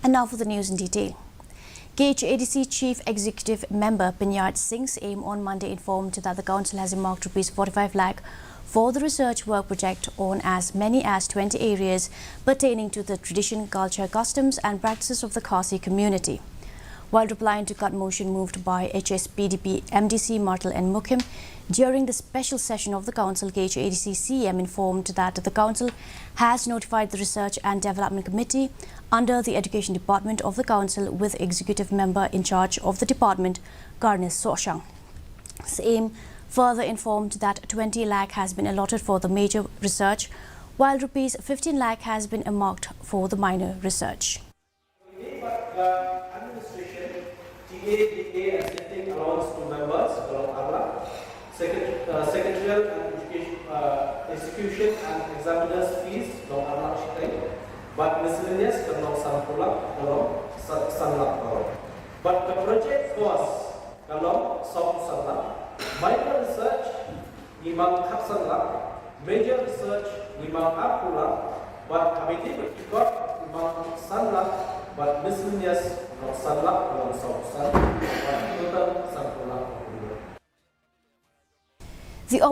And now for the news in detail. KHADC Chief Executive Member Pinyat Singh's aim on Monday informed that the Council has earmarked ₹45 lakh for the research work project on as many as 20 areas pertaining to the tradition, culture, customs and practices of the Khasi community. While replying to cut motion moved by HSPDP MDC Martel and Mukim, during the special session of the Council, KHADC CM informed that the Council has notified the Research and Development Committee under the Education Department of the Council with Executive Member in charge of the department, Karnis Soshang. CM further informed that 20 lakh has been allotted for the major research, while ₹15 lakh has been earmarked for the minor research. TA assisting allowance to members from ABLA, secretarial and education, execution and examiners fees from ABLA, but miscellaneous from Sanpula, Sanlap. But the project was along South Sanlap, minor research, Imam Sanlap, major research, Imam Apula, but committee got Imam Sanlap, but miscellaneous from Sanlap, South Sanlap, but total Sanpula.